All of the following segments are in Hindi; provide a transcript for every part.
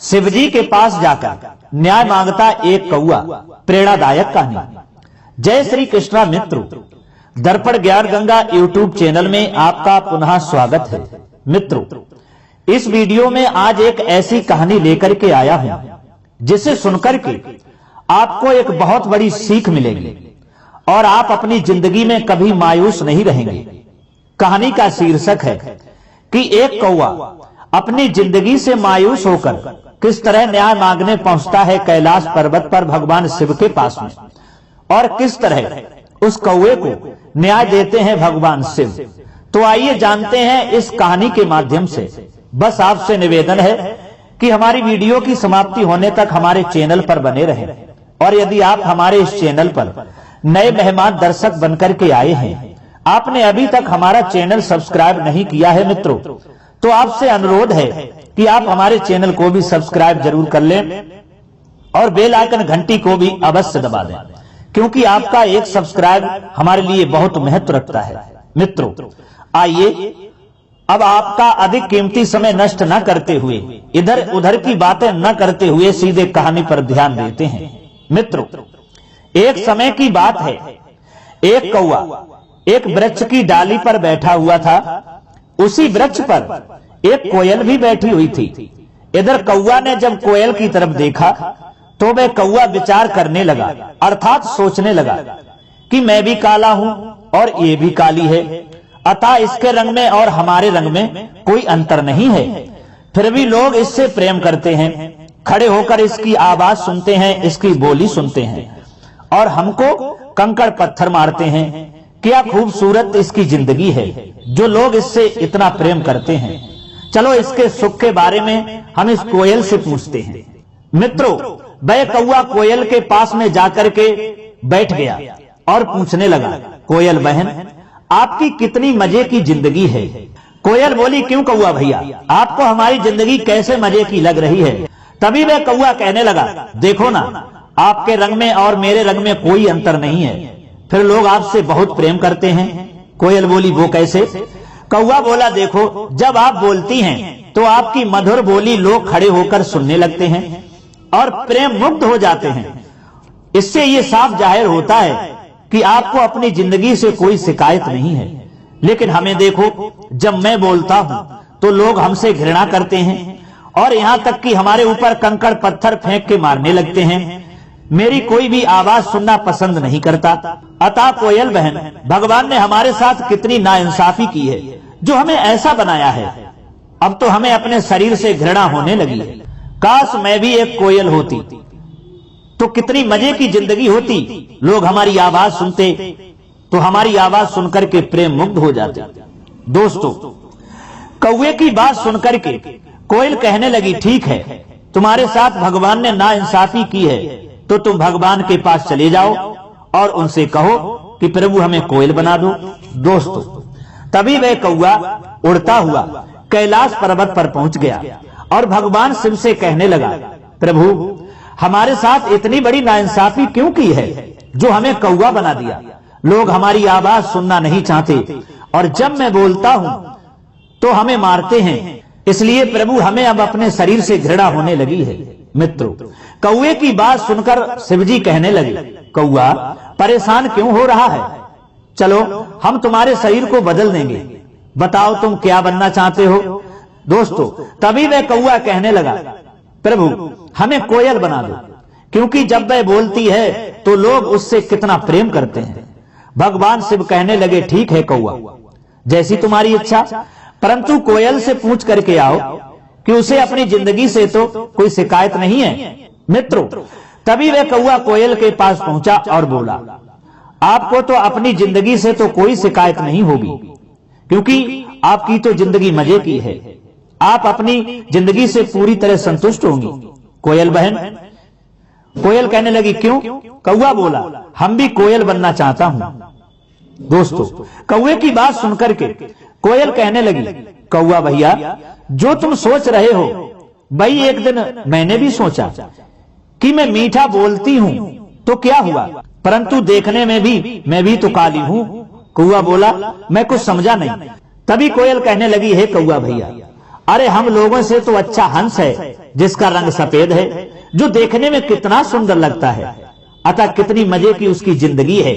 शिवजी के पास जाकर न्याय मांगता एक कौआ। प्रेरणादायक कहानी। जय श्री कृष्णा मित्रों, दर्पण ज्ञान गंगा यूट्यूब चैनल में आपका पुनः स्वागत है। मित्रों, इस वीडियो में आज एक ऐसी कहानी लेकर के आया हूं जिसे सुनकर के आपको एक बहुत बड़ी सीख मिलेगी और आप अपनी जिंदगी में कभी मायूस नहीं रहेंगे। कहानी का शीर्षक है कि एक कौआ अपनी जिंदगी से मायूस होकर किस तरह न्याय मांगने पहुंचता है कैलाश पर्वत पर भगवान शिव के पास में, और किस तरह उस कौए को न्याय देते हैं भगवान शिव। तो आइए जानते हैं इस कहानी के माध्यम से। बस आपसे निवेदन है कि हमारी वीडियो की समाप्ति होने तक हमारे चैनल पर बने रहें, और यदि आप हमारे इस चैनल पर नए मेहमान दर्शक बनकर के आए हैं, आपने अभी तक हमारा चैनल सब्सक्राइब नहीं किया है मित्रों, तो आपसे अनुरोध है कि आप हमारे चैनल को भी सब्सक्राइब जरूर कर लें और बेल आइकन घंटी को भी अवश्य दबा दें, क्योंकि आपका एक सब्सक्राइब हमारे लिए बहुत महत्व रखता है। मित्रों, आइए अब आपका अधिक कीमती समय नष्ट न करते हुए, इधर उधर की बातें न करते हुए सीधे कहानी पर ध्यान देते हैं। मित्रों, एक समय की बात है, एक कौआ एक वृक्ष की डाली पर बैठा हुआ था। उसी वृक्ष पर एक कोयल भी बैठी हुई थी। इधर कौआ ने जब कोयल की तरफ देखा तो वह कौआ विचार करने लगा, अर्थात सोचने लगा कि मैं भी काला हूं और ये भी काली है, अतः इसके रंग में और हमारे रंग में कोई अंतर नहीं है। फिर भी लोग इससे प्रेम करते हैं, खड़े होकर इसकी आवाज सुनते हैं, इसकी बोली सुनते हैं, और हमको कंकड़ पत्थर मारते हैं। क्या खूबसूरत इसकी जिंदगी है जो लोग इससे इतना प्रेम करते हैं। चलो इसके सुख के बारे में हम इस कोयल से पूछते हैं। मित्रों, वह कौआ कोयल के पास में जाकर के बैठ गया और पूछने लगा, कोयल बहन, आपकी कितनी मजे की जिंदगी है। कोयल बोली, क्यों कौआ भैया, आपको हमारी जिंदगी कैसे मजे की लग रही है। तभी वह कौआ कहने लगा, देखो ना, आपके रंग में और मेरे रंग में कोई अंतर नहीं है, फिर लोग आपसे बहुत प्रेम करते हैं। कोयल बोली, वो कैसे। कौआ बोला, देखो, जब आप बोलती हैं तो आपकी मधुर बोली लोग खड़े होकर सुनने लगते हैं और प्रेम मुक्त हो जाते हैं। इससे ये साफ जाहिर होता है कि आपको अपनी जिंदगी से कोई शिकायत नहीं है। लेकिन हमें देखो, जब मैं बोलता हूं तो लोग हमसे घृणा करते हैं और यहां तक कि हमारे ऊपर कंकड़ पत्थर फेंक के मारने लगते हैं। मेरी कोई भी आवाज सुनना पसंद नहीं करता। अतः कोयल बहन, भगवान ने हमारे साथ कितनी नाइंसाफी की है जो हमें ऐसा बनाया है। अब तो हमें अपने शरीर से घृणा होने लगी है। काश मैं भी एक कोयल होती तो कितनी मजे की जिंदगी होती। लोग हमारी आवाज सुनते तो हमारी आवाज सुनकर के प्रेम मुग्ध हो जाते। दोस्तों, कौवे की बात सुनकर के कोयल कहने लगी, ठीक है, तुम्हारे साथ भगवान ने नाइंसाफी की है तो तुम भगवान के पास चले जाओ और उनसे कहो कि प्रभु हमें कोयल बना दो। दोस्तों, तभी वह कौआ उड़ता हुआ कैलाश पर्वत पर पहुंच गया और भगवान शिव से कहने लगा, प्रभु हमारे साथ इतनी बड़ी नाइंसाफी क्यों की है जो हमें कौआ बना दिया। लोग हमारी आवाज सुनना नहीं चाहते और जब मैं बोलता हूं तो हमें मारते हैं। इसलिए प्रभु हमें अब अपने शरीर से घृणा होने लगी है। मित्रों, कौवे की बात सुनकर शिवजी कहने लगे, कौआ परेशान क्यों हो रहा है, चलो हम तुम्हारे शरीर को बदल देंगे, बताओ तुम क्या बनना चाहते हो। दोस्तों, तभी वह कौआ कहने लगा, प्रभु हमें कोयल बना दो, क्योंकि जब वह बोलती है तो लोग उससे कितना प्रेम करते हैं। भगवान शिव कहने लगे, ठीक है कौआ, जैसी तुम्हारी इच्छा, परंतु कोयल से पूछ करके आओ कि उसे अपनी जिंदगी से तो कोई शिकायत नहीं है। मित्रों, तभी वह कौआ कोयल के पास पहुंचा और बोला, आपको तो अपनी जिंदगी से तो कोई शिकायत नहीं होगी, क्योंकि आपकी तो जिंदगी मजे की है, आप अपनी जिंदगी से पूरी तरह संतुष्ट होंगी। कोयल बहन, कोयल कहने लगी, क्यों। कौआ बोला, हम भी कोयल बनना चाहता हूं। दोस्तों, कौवे की बात सुनकर के कोयल कहने लगी, कौआ भैया जो तुम सोच रहे हो भाई, एक दिन मैंने भी सोचा कि मैं मीठा बोलती हूं तो क्या हुआ, परंतु देखने में भी मैं भी तो काली हूं। कौआ बोला, मैं कुछ समझा नहीं। तभी कोयल कहने लगी, हे कौआ भैया, अरे हम लोगों से तो अच्छा हंस है जिसका रंग सफेद है, जो देखने में कितना सुंदर लगता है। अतः कितनी मजे की उसकी जिंदगी है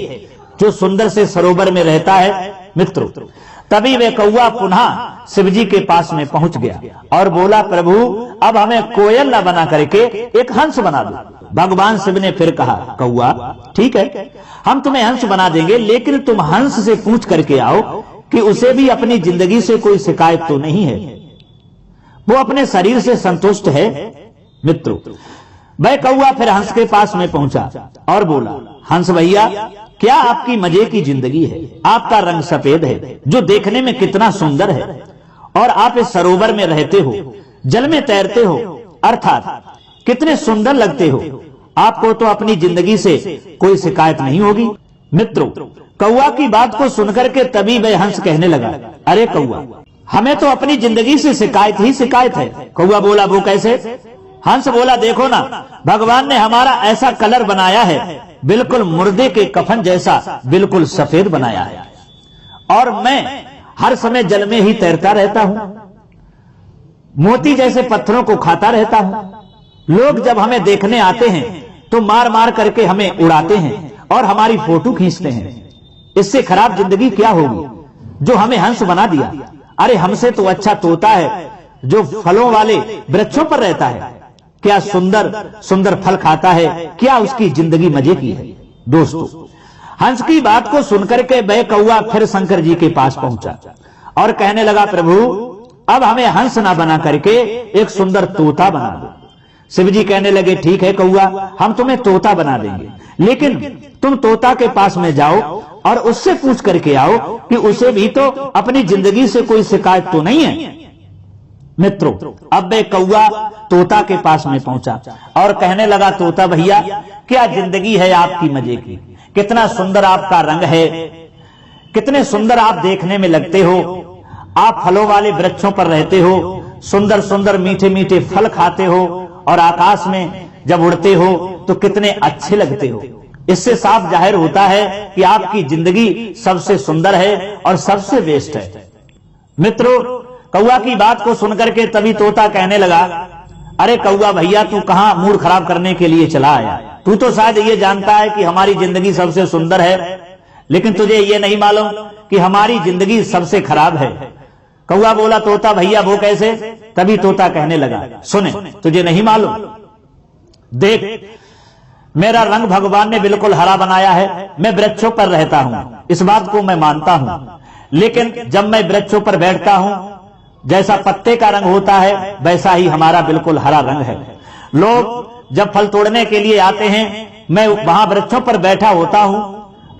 जो सुंदर से सरोवर में रहता है। मित्रों, तभी वे कौवा पुनः शिवजी के पास में पहुंच गया और बोला, प्रभु अब हमें कोयल न बना करके एक हंस बना दो। भगवान शिव ने फिर कहा, कौवा ठीक है, हम तुम्हें हंस बना देंगे, लेकिन तुम हंस से पूछ करके आओ कि उसे भी अपनी जिंदगी से कोई शिकायत तो नहीं है, वो अपने शरीर से संतुष्ट है। मित्रों, वह कौवा फिर हंस के पास में पहुंचा और बोला, हंस भैया क्या आपकी मजे की जिंदगी है, आपका रंग सफेद है जो देखने में कितना सुंदर है, और आप इस सरोवर में रहते हो, जल में तैरते हो, अर्थात कितने सुंदर लगते हो, आपको तो अपनी जिंदगी से कोई शिकायत नहीं होगी। मित्रों, कौवा की बात को सुनकर के तभी वह हंस कहने लगा, अरे कौवा हमें तो अपनी जिंदगी से शिकायत ही शिकायत है। कौवा बोला, वो कैसे? हंस बोला, देखो ना, भगवान ने हमारा ऐसा कलर बनाया है, बिल्कुल मुर्दे के कफन जैसा बिल्कुल सफेद बनाया है, और मैं हर समय जल में ही तैरता रहता हूं, मोती जैसे पत्थरों को खाता रहता हूं। लोग जब हमें देखने आते हैं तो मार मार करके हमें उड़ाते हैं और हमारी फोटो खींचते हैं। इससे खराब जिंदगी क्या होगी जो हमें हंस बना दिया। अरे हमसे तो अच्छा तोता है जो फलों वाले वृक्षों पर रहता है, क्या सुंदर सुंदर फल खाता है, क्या उसकी जिंदगी मजे की है। दोस्तों, हंस की बात को सुनकर के वह कौवा फिर शंकर जी के पास पहुंचा और कहने लगा, प्रभु अब हमें हंस ना बना करके एक सुंदर तोता बना दो। शिव जी कहने लगे, ठीक है कौवा, हम तुम्हें तोता बना देंगे, लेकिन तुम तोता के पास में जाओ और उससे पूछ करके आओ कि उसे भी तो अपनी जिंदगी से कोई शिकायत तो नहीं है। मित्रों, अब वे कौवा तोता के पास में पहुंचा और कहने लगा, तोता भैया क्या जिंदगी है आपकी मजे की, कितना सुंदर आपका रंग है, कितने सुंदर आप देखने में लगते हो, आप फलों वाले वृक्षों पर रहते हो, सुंदर सुंदर मीठे मीठे फल खाते हो, और आकाश में जब उड़ते हो तो कितने अच्छे लगते हो। इससे साफ जाहिर होता है कि आपकी जिंदगी सबसे सुंदर है और सबसे बेस्ट है। मित्रों, कौवा की बात को सुनकर के तभी तोता कहने लगा, अरे कौवा भैया तू कहां मूड खराब करने के लिए चला आया, तू तो शायद ये जानता है कि हमारी जिंदगी सबसे सुंदर है, लेकिन तुझे ये नहीं मालूम कि हमारी जिंदगी सबसे खराब है। कौवा बोला, तोता भैया वो कैसे? तभी तोता कहने लगा, सुने, तुझे नहीं मालूम, देख मेरा रंग भगवान ने बिल्कुल हरा बनाया है, मैं वृक्षों पर रहता हूं, इस बात को मैं मानता हूं, लेकिन जब मैं वृक्षों पर बैठता हूं, जैसा पत्ते का रंग होता है वैसा ही हमारा बिल्कुल हरा रंग है। लोग जब फल तोड़ने के लिए आते हैं, मैं वहां वृक्षों पर बैठा होता हूं,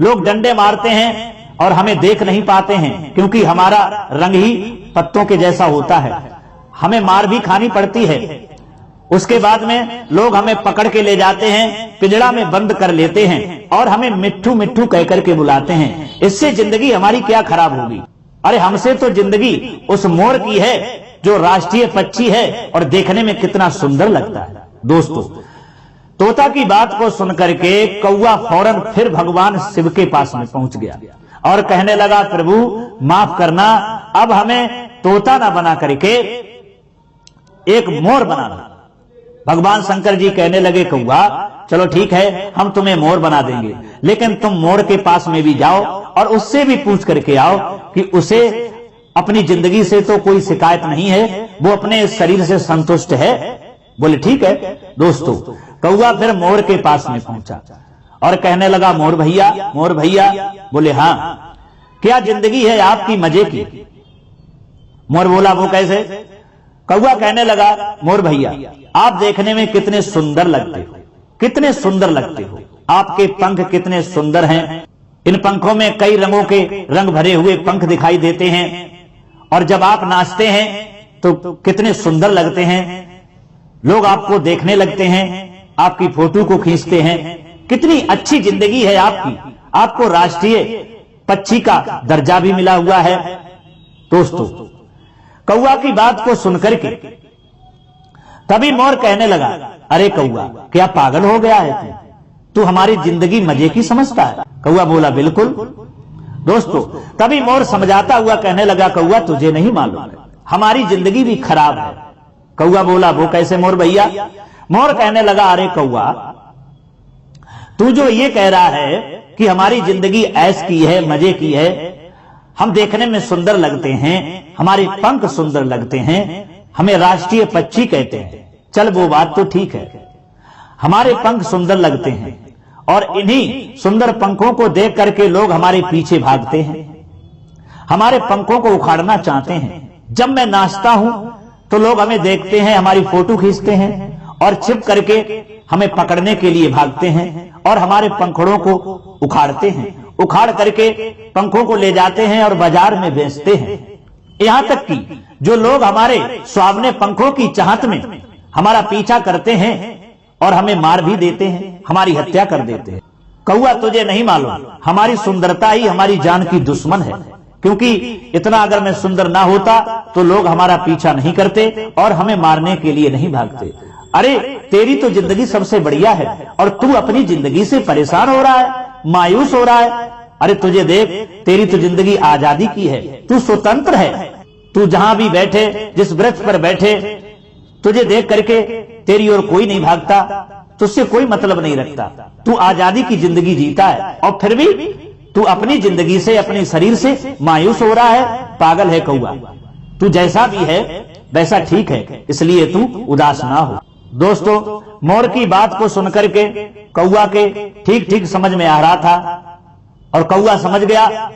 लोग डंडे मारते हैं और हमें देख नहीं पाते हैं, क्योंकि हमारा रंग ही पत्तों के जैसा होता है। हमें मार भी खानी पड़ती है, उसके बाद में लोग हमें पकड़ के ले जाते हैं, पिंजड़ा में बंद कर लेते हैं और हमें मिट्ठू मिट्ठू कह करके बुलाते हैं। इससे जिंदगी हमारी क्या खराब होगी। अरे हमसे तो जिंदगी उस मोर की है जो राष्ट्रीय पक्षी है और देखने में कितना सुंदर लगता है। दोस्तों, तोता की बात को सुनकर के कौवा फौरन फिर भगवान शिव के पास में पहुंच गया और कहने लगा, प्रभु माफ करना, अब हमें तोता ना बना करके एक मोर बना दो। भगवान शंकर जी कहने लगे, कौवा चलो ठीक है, हम तुम्हें मोर बना देंगे, लेकिन तुम मोर के पास में भी जाओ और उससे भी पूछ करके आओ कि उसे अपनी जिंदगी से तो कोई शिकायत नहीं है, वो अपने शरीर से संतुष्ट है। बोले ठीक है। दोस्तों, कौवा फिर मोर के पास में पहुंचा और कहने लगा, मोर भैया, मोर भैया। बोले हाँ, क्या जिंदगी है आपकी मजे की। मोर बोला, वो कैसे। कौवा कहने लगा, मोर भैया आप देखने में कितने सुंदर लगते हो, कितने सुंदर लगते हो, आपके पंख कितने सुंदर हैं, इन पंखों में कई रंगों के रंग भरे हुए पंख दिखाई देते हैं, और जब आप नाचते हैं तो कितने सुंदर लगते हैं, लोग आपको देखने लगते हैं, आपकी फोटो को खींचते हैं, कितनी अच्छी जिंदगी है आपकी, आपको राष्ट्रीय पक्षी का दर्जा भी मिला हुआ है। दोस्तों, कौवा की बात को सुनकर के तभी मोर कहने लगा, अरे कौवा क्या पागल हो गया है तू हमारी जिंदगी मजे की समझता है। कौवा बोला, बिल्कुल। दोस्तों, तभी मोर समझाता हुआ कहने लगा, कौवा तुझे नहीं मालूम, हमारी जिंदगी भी खराब है। कौआ बोला, वो कैसे मोर भैया? मोर कहने लगा, अरे कौआ, तू जो ये कह रहा है कि हमारी जिंदगी ऐश की है, मजे की है, हम देखने में सुंदर लगते हैं, हमारे पंख सुंदर लगते हैं, हमें राष्ट्रीय पक्षी कहते हैं। चल वो बात तो ठीक है, हमारे पंख सुंदर लगते हैं और इन्हीं सुंदर पंखों को देख करके लोग हमारे पीछे भागते हैं, हमारे पंखों को उखाड़ना चाहते हैं। जब मैं नाचता हूं तो लोग हमें देखते हैं, हमारी फोटो खींचते हैं और छिप करके हमें पकड़ने के लिए भागते हैं और हमारे पंखड़ों को उखाड़ते हैं, उखाड़ करके पंखों को ले जाते हैं और बाजार में बेचते हैं। यहां तक कि जो लोग हमारे सुहावने पंखों की चाहत में हमारा पीछा करते हैं और हमें मार भी देते हैं, हमारी हत्या कर देते हैं। कौआ, तुझे नहीं मालूम, हमारी सुंदरता ही हमारी जान की दुश्मन है, क्योंकि इतना अगर मैं सुंदर ना होता तो लोग हमारा पीछा नहीं करते और हमें मारने के लिए नहीं भागते। अरे तेरी तो जिंदगी सबसे बढ़िया है और तू अपनी जिंदगी से परेशान हो रहा है, मायूस हो रहा है। अरे तुझे देख, तेरी तो जिंदगी आजादी की है, तू स्वतंत्र है, तू जहां भी बैठे, जिस वृक्ष पर बैठे, तुझे देख करके तेरी ओर कोई नहीं भागता, तुझसे कोई मतलब नहीं रखता, तू आजादी की जिंदगी जीता है और फिर भी तू अपनी जिंदगी से, अपने शरीर से मायूस हो रहा है। पागल है कौआ, तू जैसा भी है वैसा ठीक है, इसलिए तू उदास ना हो। दोस्तों, मोर की बात को सुनकर के कौआ के ठीक ठीक समझ में आ रहा था और कौआ समझ गया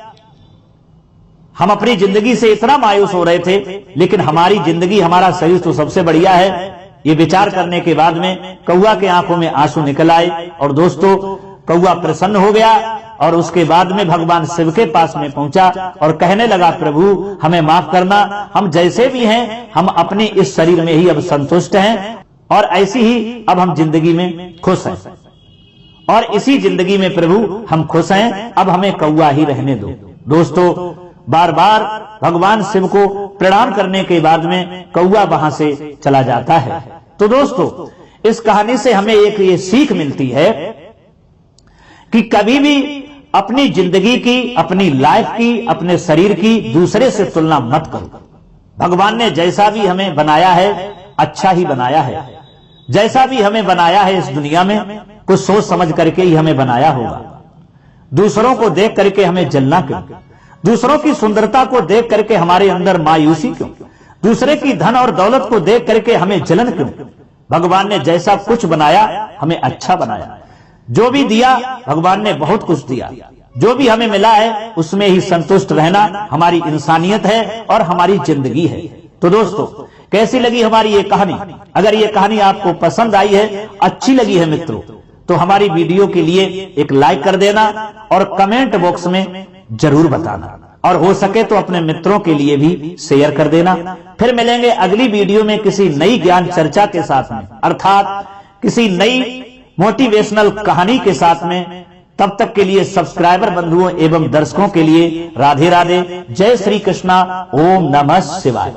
हम अपनी जिंदगी से इतना मायूस हो रहे थे, लेकिन हमारी जिंदगी, हमारा शरीर तो सबसे बढ़िया है। ये विचार करने के बाद में कौआ के आंखों में आंसू निकल आए और दोस्तों कौआ प्रसन्न हो गया और उसके बाद में भगवान शिव के पास में पहुंचा और कहने लगा, प्रभु हमें माफ करना, हम जैसे भी हैं हम अपने इस शरीर में ही अब संतुष्ट हैं और ऐसी ही अब हम जिंदगी में खुश हैं और इसी जिंदगी में प्रभु हम खुश हैं, अब हमें कौआ ही रहने दो। दोस्तों, बार बार भगवान शिव को प्रणाम करने के बाद में कौआ वहां से चला जाता है। तो दोस्तों, इस कहानी से हमें एक ये सीख मिलती है कि कभी भी अपनी जिंदगी की, अपनी लाइफ की, अपने शरीर की दूसरे से तुलना मत करो। भगवान ने जैसा भी हमें बनाया है अच्छा ही बनाया है, जैसा भी हमें बनाया है इस दुनिया में कुछ सोच समझ करके ही हमें बनाया होगा। दूसरों को देख करके हमें जलना क्यों? दूसरों की सुंदरता को देख करके हमारे अंदर मायूसी क्यों? दूसरे की धन और दौलत को देख करके हमें जलन क्यों? भगवान ने जैसा कुछ बनाया हमें अच्छा बनाया, जो भी दिया भगवान ने बहुत कुछ दिया, जो भी हमें मिला है उसमें ही संतुष्ट रहना हमारी इंसानियत है और हमारी जिंदगी है। तो दोस्तों, कैसी लगी हमारी ये कहानी? अगर ये कहानी आपको पसंद आई है, अच्छी लगी है मित्रों, तो हमारी वीडियो के लिए एक लाइक कर देना और कमेंट बॉक्स में जरूर बताना और हो सके तो अपने मित्रों के लिए भी शेयर कर देना। फिर मिलेंगे अगली वीडियो में किसी नई ज्ञान चर्चा के साथ में, अर्थात किसी नई मोटिवेशनल कहानी के साथ में। तब तक के लिए सब्सक्राइबर बंधुओं एवं दर्शकों के लिए राधे राधे, जय श्री कृष्णा, ओम नमः शिवाय।